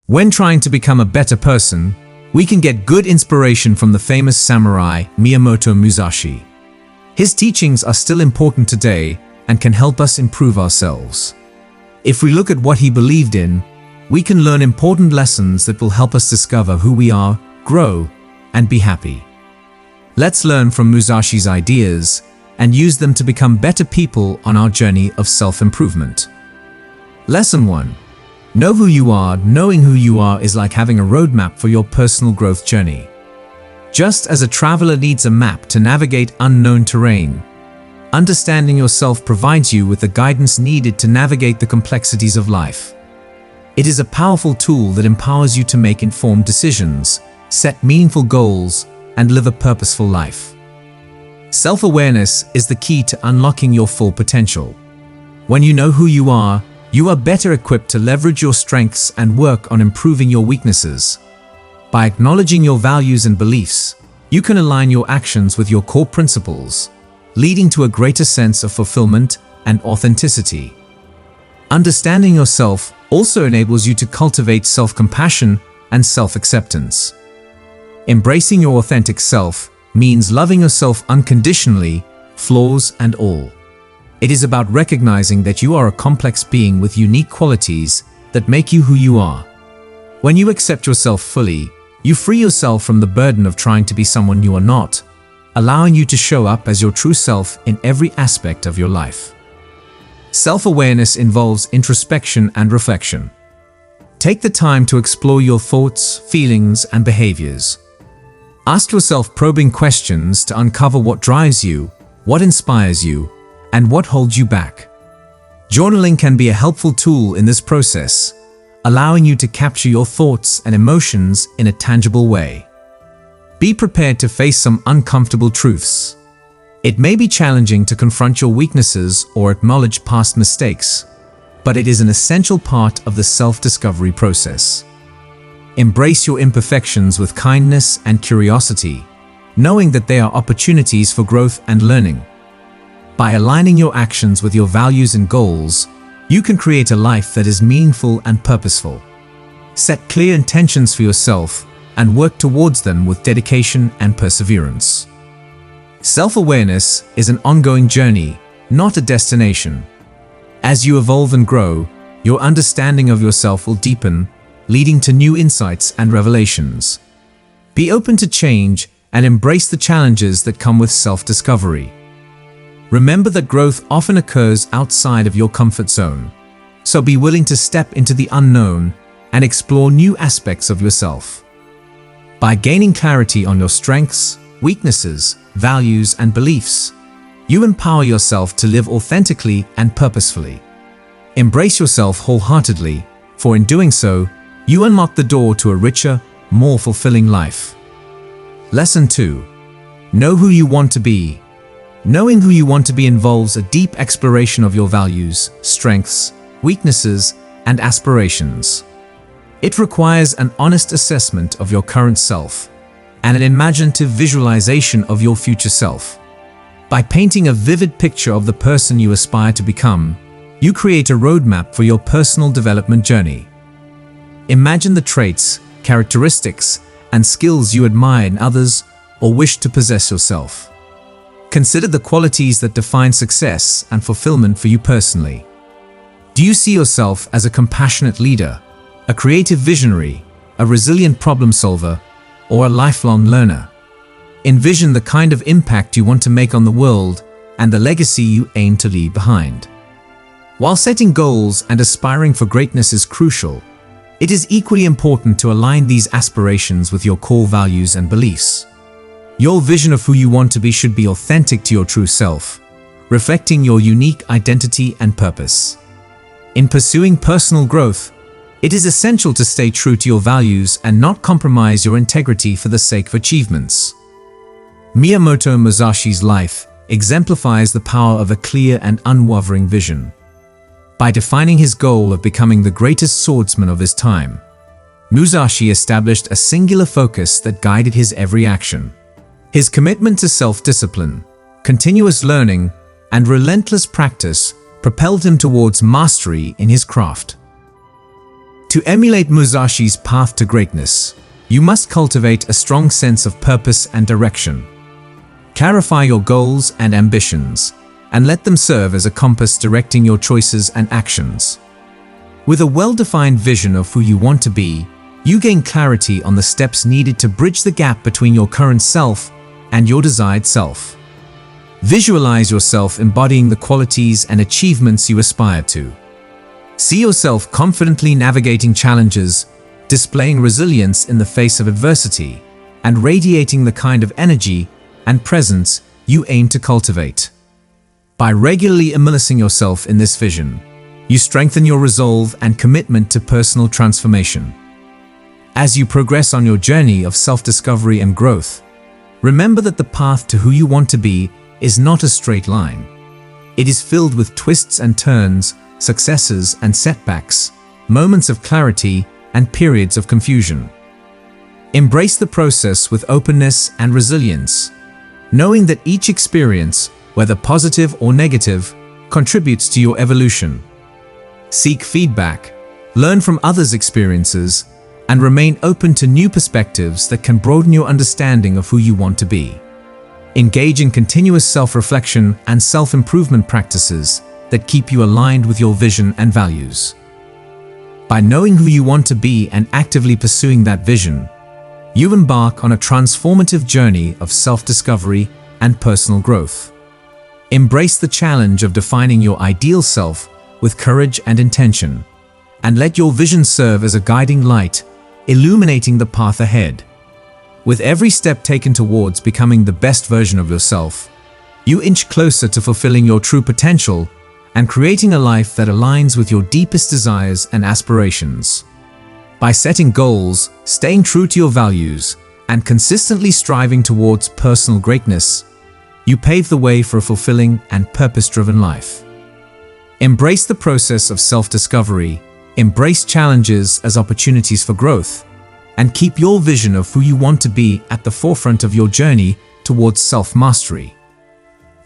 When trying to become a better person, we can get good inspiration from the famous samurai Miyamoto Musashi. His teachings are still important today and can help us improve ourselves. If we look at what he believed in, we can learn important lessons that will help us discover who we are, grow, and be happy. Let's learn from Musashi's ideas and use them to become better people on our journey of self-improvement. Lesson 1. Know who you are. Knowing who you are is like having a roadmap for your personal growth journey. Just as a traveler needs a map to navigate unknown terrain, understanding yourself provides you with the guidance needed to navigate the complexities of life. It is a powerful tool that empowers you to make informed decisions, set meaningful goals, and live a purposeful life. Self-awareness is the key to unlocking your full potential. When you know who you are better equipped to leverage your strengths and work on improving your weaknesses. By acknowledging your values and beliefs, you can align your actions with your core principles, leading to a greater sense of fulfillment and authenticity. Understanding yourself also enables you to cultivate self-compassion and self-acceptance. Embracing your authentic self means loving yourself unconditionally, flaws and all. It is about recognizing that you are a complex being with unique qualities that make you who you are. When you accept yourself fully, you free yourself from the burden of trying to be someone you are not, allowing you to show up as your true self in every aspect of your life. Self-awareness involves introspection and reflection. Take the time to explore your thoughts, feelings, and behaviors. Ask yourself probing questions to uncover what drives you, what inspires you, and what holds you back. Journaling can be a helpful tool in this process, allowing you to capture your thoughts and emotions in a tangible way. Be prepared to face some uncomfortable truths. It may be challenging to confront your weaknesses or acknowledge past mistakes, but it is an essential part of the self-discovery process. Embrace your imperfections with kindness and curiosity, knowing that they are opportunities for growth and learning. By aligning your actions with your values and goals, you can create a life that is meaningful and purposeful. Set clear intentions for yourself and work towards them with dedication and perseverance. Self-awareness is an ongoing journey, not a destination. As you evolve and grow, your understanding of yourself will deepen, leading to new insights and revelations. Be open to change and embrace the challenges that come with self-discovery. Remember that growth often occurs outside of your comfort zone, so be willing to step into the unknown and explore new aspects of yourself. By gaining clarity on your strengths, weaknesses, values, and beliefs, you empower yourself to live authentically and purposefully. Embrace yourself wholeheartedly, for in doing so, you unlock the door to a richer, more fulfilling life. Lesson 2. Know who you want to be. Knowing who you want to be involves a deep exploration of your values, strengths, weaknesses, and aspirations. It requires an honest assessment of your current self and an imaginative visualization of your future self. By painting a vivid picture of the person you aspire to become, you create a roadmap for your personal development journey. Imagine the traits, characteristics, and skills you admire in others or wish to possess yourself. Consider the qualities that define success and fulfillment for you personally. Do you see yourself as a compassionate leader, a creative visionary, a resilient problem solver, or a lifelong learner? Envision the kind of impact you want to make on the world and the legacy you aim to leave behind. While setting goals and aspiring for greatness is crucial, it is equally important to align these aspirations with your core values and beliefs. Your vision of who you want to be should be authentic to your true self, reflecting your unique identity and purpose. In pursuing personal growth, it is essential to stay true to your values and not compromise your integrity for the sake of achievements. Miyamoto Musashi's life exemplifies the power of a clear and unwavering vision. By defining his goal of becoming the greatest swordsman of his time, Musashi established a singular focus that guided his every action. His commitment to self-discipline, continuous learning, and relentless practice propelled him towards mastery in his craft. To emulate Musashi's path to greatness, you must cultivate a strong sense of purpose and direction. Clarify your goals and ambitions, and let them serve as a compass directing your choices and actions. With a well-defined vision of who you want to be, you gain clarity on the steps needed to bridge the gap between your current self and your desired self. Visualize yourself embodying the qualities and achievements you aspire to. See yourself confidently navigating challenges, displaying resilience in the face of adversity, and radiating the kind of energy and presence you aim to cultivate. By regularly immersing yourself in this vision, you strengthen your resolve and commitment to personal transformation. As you progress on your journey of self-discovery and growth, remember that the path to who you want to be is not a straight line. It is filled with twists and turns, successes and setbacks, moments of clarity and periods of confusion. Embrace the process with openness and resilience, knowing that each experience, whether positive or negative, contributes to your evolution. Seek feedback, learn from others' experiences, and remain open to new perspectives that can broaden your understanding of who you want to be. Engage in continuous self-reflection and self-improvement practices that keep you aligned with your vision and values. By knowing who you want to be and actively pursuing that vision, you embark on a transformative journey of self-discovery and personal growth. Embrace the challenge of defining your ideal self with courage and intention, and let your vision serve as a guiding light, illuminating the path ahead. With every step taken towards becoming the best version of yourself, you inch closer to fulfilling your true potential and creating a life that aligns with your deepest desires and aspirations. By setting goals, staying true to your values, and consistently striving towards personal greatness, you pave the way for a fulfilling and purpose-driven life. Embrace the process of self-discovery, embrace challenges as opportunities for growth, and keep your vision of who you want to be at the forefront of your journey towards self-mastery.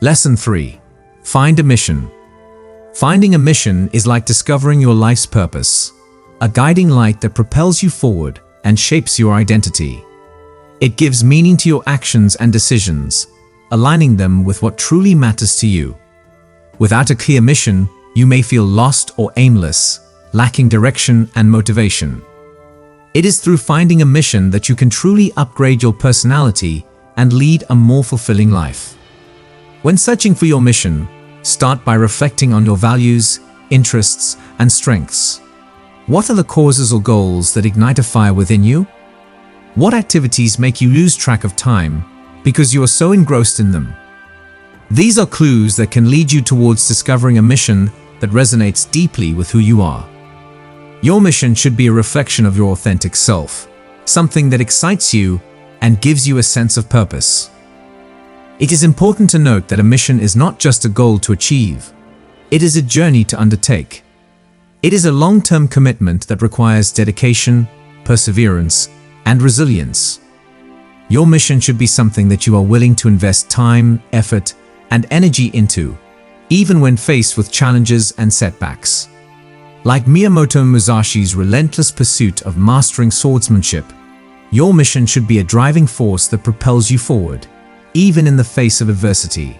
Lesson 3. Find a mission. Finding a mission is like discovering your life's purpose, a guiding light that propels you forward and shapes your identity. It gives meaning to your actions and decisions, aligning them with what truly matters to you. Without a clear mission, you may feel lost or aimless, lacking direction and motivation. It is through finding a mission that you can truly upgrade your personality and lead a more fulfilling life. When searching for your mission, start by reflecting on your values, interests, and strengths. What are the causes or goals that ignite a fire within you? What activities make you lose track of time because you are so engrossed in them? These are clues that can lead you towards discovering a mission that resonates deeply with who you are. Your mission should be a reflection of your authentic self, something that excites you and gives you a sense of purpose. It is important to note that a mission is not just a goal to achieve. It is a journey to undertake. It is a long-term commitment that requires dedication, perseverance, and resilience. Your mission should be something that you are willing to invest time, effort, and energy into, even when faced with challenges and setbacks. Like Miyamoto Musashi's relentless pursuit of mastering swordsmanship, your mission should be a driving force that propels you forward, even in the face of adversity.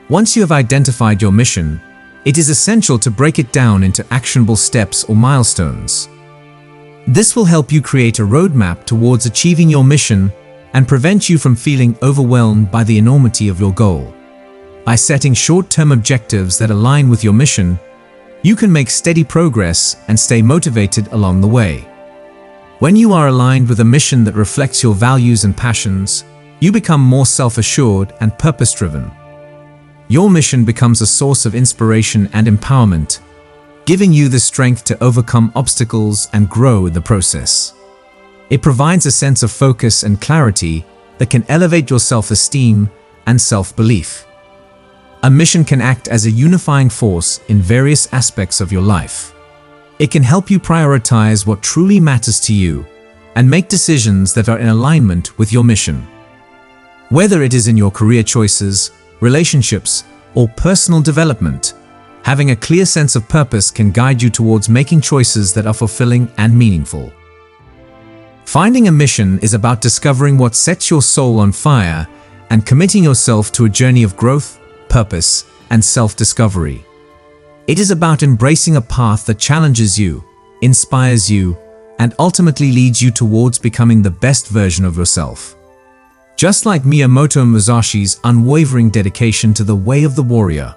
Once you have identified your mission, it is essential to break it down into actionable steps or milestones. This will help you create a roadmap towards achieving your mission and prevent you from feeling overwhelmed by the enormity of your goal. By setting short-term objectives that align with your mission, you can make steady progress and stay motivated along the way. When you are aligned with a mission that reflects your values and passions, you become more self-assured and purpose-driven. Your mission becomes a source of inspiration and empowerment, giving you the strength to overcome obstacles and grow in the process. It provides a sense of focus and clarity that can elevate your self-esteem and self-belief. A mission can act as a unifying force in various aspects of your life. It can help you prioritize what truly matters to you and make decisions that are in alignment with your mission. Whether it is in your career choices, relationships, or personal development, Having a clear sense of purpose can guide you towards making choices that are fulfilling and meaningful. Finding a mission is about discovering what sets your soul on fire and committing yourself to a journey of growth, purpose, and self-discovery. It is about embracing a path that challenges you, inspires you, and ultimately leads you towards becoming the best version of yourself. Just like Miyamoto Musashi's unwavering dedication to the way of the warrior,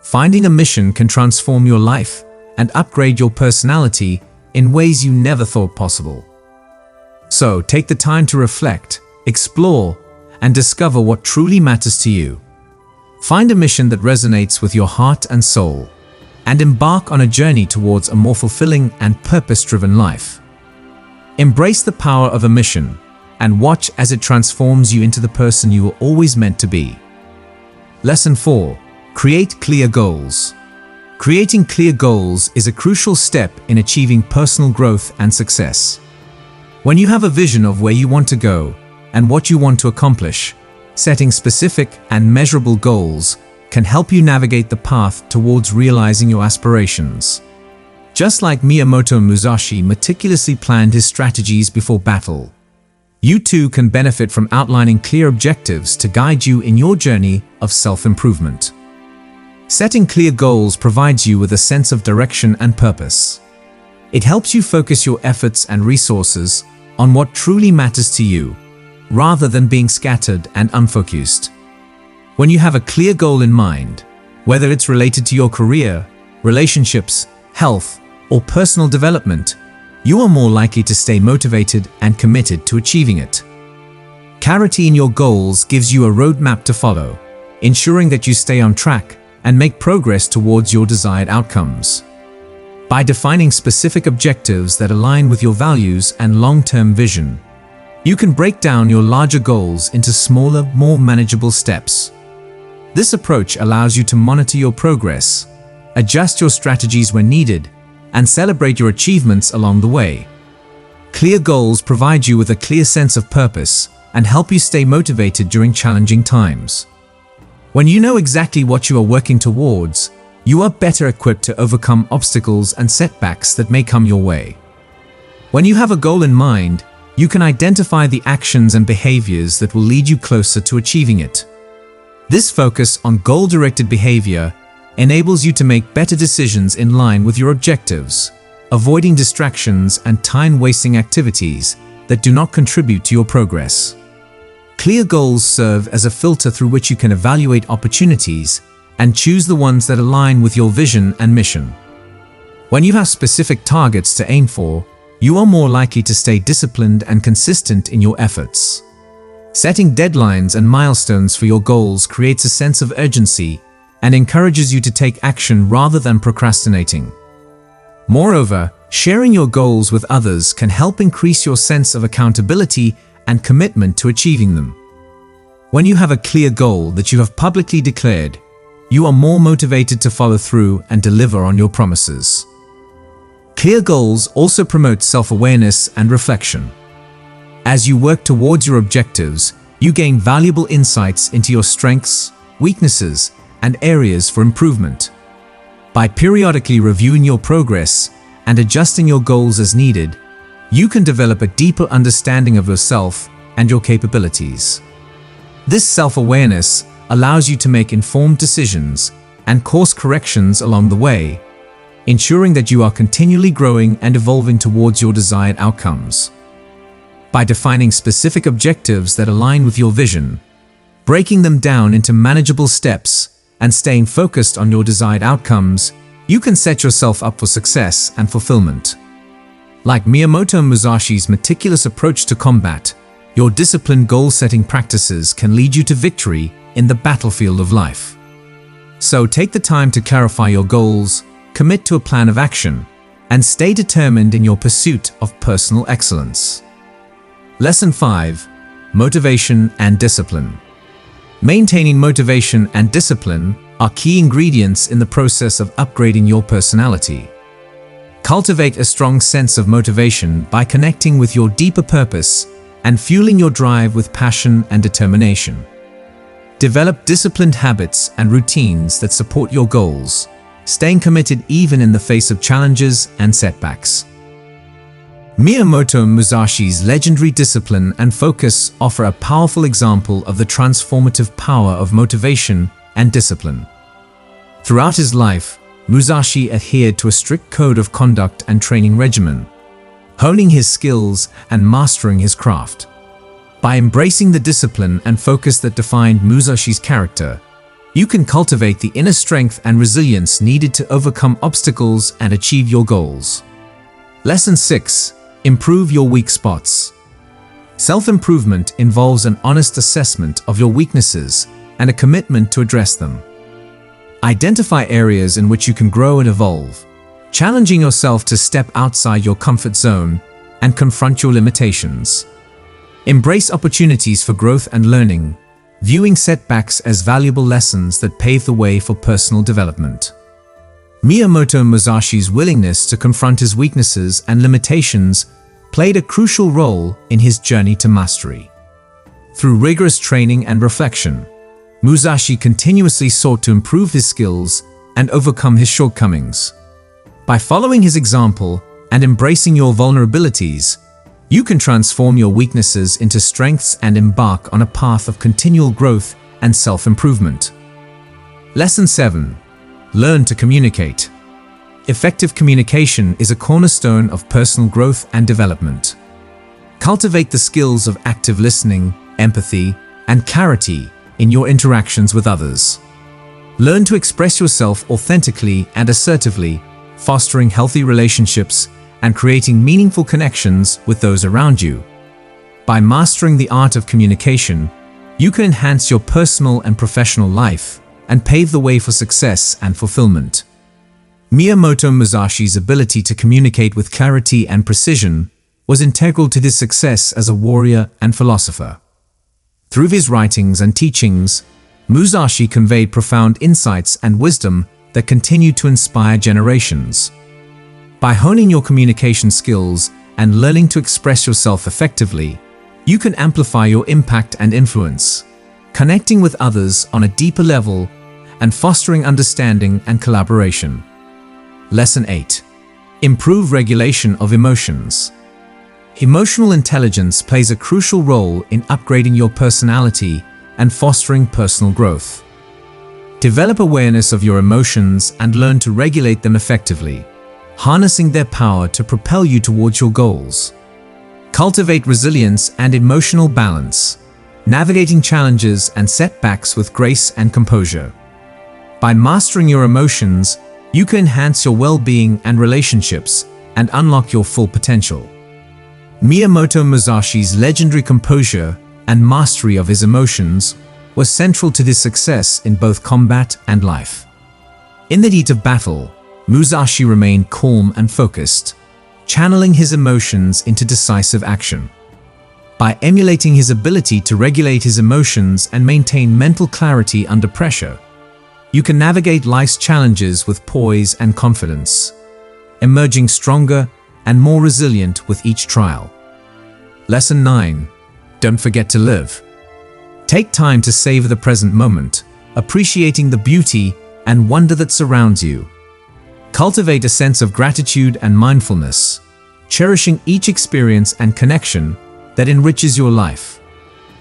finding a mission can transform your life and upgrade your personality in ways you never thought possible. So take the time to reflect, explore, and discover what truly matters to you. Find a mission that resonates with your heart and soul, and embark on a journey towards a more fulfilling and purpose-driven life. Embrace the power of a mission and watch as it transforms you into the person you were always meant to be. Lesson 4. Create clear goals. Creating clear goals is a crucial step in achieving personal growth and success. When you have a vision of where you want to go and what you want to accomplish, setting specific and measurable goals can help you navigate the path towards realizing your aspirations. Just like Miyamoto Musashi meticulously planned his strategies before battle, you too can benefit from outlining clear objectives to guide you in your journey of self-improvement. Setting clear goals provides you with a sense of direction and purpose. It helps you focus your efforts and resources on what truly matters to you, rather than being scattered and unfocused. When you have a clear goal in mind, whether it's related to your career, relationships, health, or personal development, you are more likely to stay motivated and committed to achieving it. Clarity in your goals gives you a roadmap to follow, ensuring that you stay on track and make progress towards your desired outcomes. By defining specific objectives that align with your values and long-term vision, you can break down your larger goals into smaller, more manageable steps. This approach allows you to monitor your progress, adjust your strategies when needed, and celebrate your achievements along the way. Clear goals provide you with a clear sense of purpose and help you stay motivated during challenging times. When you know exactly what you are working towards, you are better equipped to overcome obstacles and setbacks that may come your way. When you have a goal in mind, you can identify the actions and behaviors that will lead you closer to achieving it. This focus on goal-directed behavior enables you to make better decisions in line with your objectives, avoiding distractions and time-wasting activities that do not contribute to your progress. Clear goals serve as a filter through which you can evaluate opportunities and choose the ones that align with your vision and mission. When you have specific targets to aim for, you are more likely to stay disciplined and consistent in your efforts. Setting deadlines and milestones for your goals creates a sense of urgency and encourages you to take action rather than procrastinating. Moreover, sharing your goals with others can help increase your sense of accountability and commitment to achieving them. When you have a clear goal that you have publicly declared, you are more motivated to follow through and deliver on your promises. Clear goals also promote self-awareness and reflection. As you work towards your objectives, you gain valuable insights into your strengths, weaknesses, and areas for improvement. By periodically reviewing your progress and adjusting your goals as needed, you can develop a deeper understanding of yourself and your capabilities. This self-awareness allows you to make informed decisions and course corrections along the way, ensuring that you are continually growing and evolving towards your desired outcomes. By defining specific objectives that align with your vision, breaking them down into manageable steps, and staying focused on your desired outcomes, you can set yourself up for success and fulfillment. Like Miyamoto Musashi's meticulous approach to combat, your disciplined goal-setting practices can lead you to victory in the battlefield of life. So take the time to clarify your goals, commit to a plan of action, and stay determined in your pursuit of personal excellence. Lesson 5. Motivation and discipline. Maintaining motivation and discipline are key ingredients in the process of upgrading your personality. Cultivate a strong sense of motivation by connecting with your deeper purpose and fueling your drive with passion and determination. Develop disciplined habits and routines that support your goals, staying committed even in the face of challenges and setbacks. Miyamoto Musashi's legendary discipline and focus offer a powerful example of the transformative power of motivation and discipline. Throughout his life, Musashi adhered to a strict code of conduct and training regimen, honing his skills and mastering his craft. By embracing the discipline and focus that defined Musashi's character, you can cultivate the inner strength and resilience needed to overcome obstacles and achieve your goals. Lesson 6. Improve your weak spots. Self-improvement involves an honest assessment of your weaknesses and a commitment to address them. Identify areas in which you can grow and evolve, challenging yourself to step outside your comfort zone and confront your limitations. Embrace opportunities for growth and learning, viewing setbacks as valuable lessons that pave the way for personal development. Miyamoto Musashi's willingness to confront his weaknesses and limitations played a crucial role in his journey to mastery. Through rigorous training and reflection, Musashi continuously sought to improve his skills and overcome his shortcomings. By following his example and embracing your vulnerabilities, you can transform your weaknesses into strengths and embark on a path of continual growth and self-improvement. Lesson 7. Learn to communicate. Effective communication is a cornerstone of personal growth and development. Cultivate the skills of active listening, empathy, and clarity in your interactions with others. Learn to express yourself authentically and assertively, fostering healthy relationships and creating meaningful connections with those around you. By mastering the art of communication, you can enhance your personal and professional life and pave the way for success and fulfillment. Miyamoto Musashi's ability to communicate with clarity and precision was integral to his success as a warrior and philosopher. Through his writings and teachings, Musashi conveyed profound insights and wisdom that continue to inspire generations. By honing your communication skills and learning to express yourself effectively, you can amplify your impact and influence, connecting with others on a deeper level and fostering understanding and collaboration. Lesson 8. Improve regulation of emotions. Emotional intelligence plays a crucial role in upgrading your personality and fostering personal growth. Develop awareness of your emotions and learn to regulate them effectively, harnessing their power to propel you towards your goals. Cultivate resilience and emotional balance, navigating challenges and setbacks with grace and composure. By mastering your emotions, you can enhance your well-being and relationships and unlock your full potential. Miyamoto Musashi's legendary composure and mastery of his emotions was central to his success in both combat and life. In the heat of battle, Musashi remained calm and focused, channeling his emotions into decisive action. By emulating his ability to regulate his emotions and maintain mental clarity under pressure, you can navigate life's challenges with poise and confidence, emerging stronger and more resilient with each trial. Lesson 9. Don't forget to live. Take time to savor the present moment, appreciating the beauty and wonder that surrounds you. Cultivate a sense of gratitude and mindfulness, cherishing each experience and connection that enriches your life.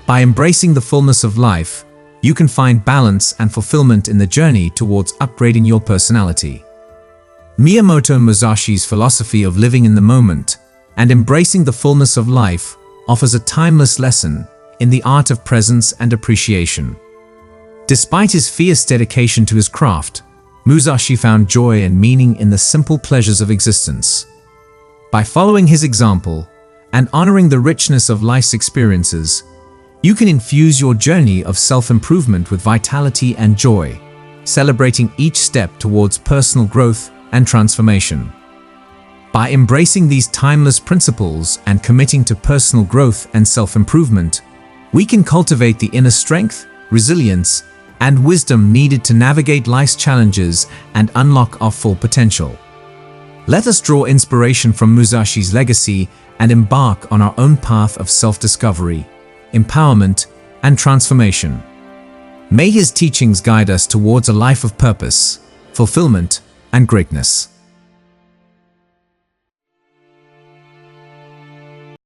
By embracing the fullness of life, you can find balance and fulfillment in the journey towards upgrading your personality. Miyamoto Musashi's philosophy of living in the moment and embracing the fullness of life offers a timeless lesson in the art of presence and appreciation. Despite his fierce dedication to his craft, Musashi found joy and meaning in the simple pleasures of existence. By following his example and honoring the richness of life's experiences, you can infuse your journey of self-improvement with vitality and joy, celebrating each step towards personal growth and transformation. By embracing these timeless principles and committing to personal growth and self-improvement, we can cultivate the inner strength, resilience, and wisdom needed to navigate life's challenges and unlock our full potential. Let us draw inspiration from Musashi's legacy and embark on our own path of self-discovery, empowerment, and transformation. May his teachings guide us towards a life of purpose, fulfillment, and greatness.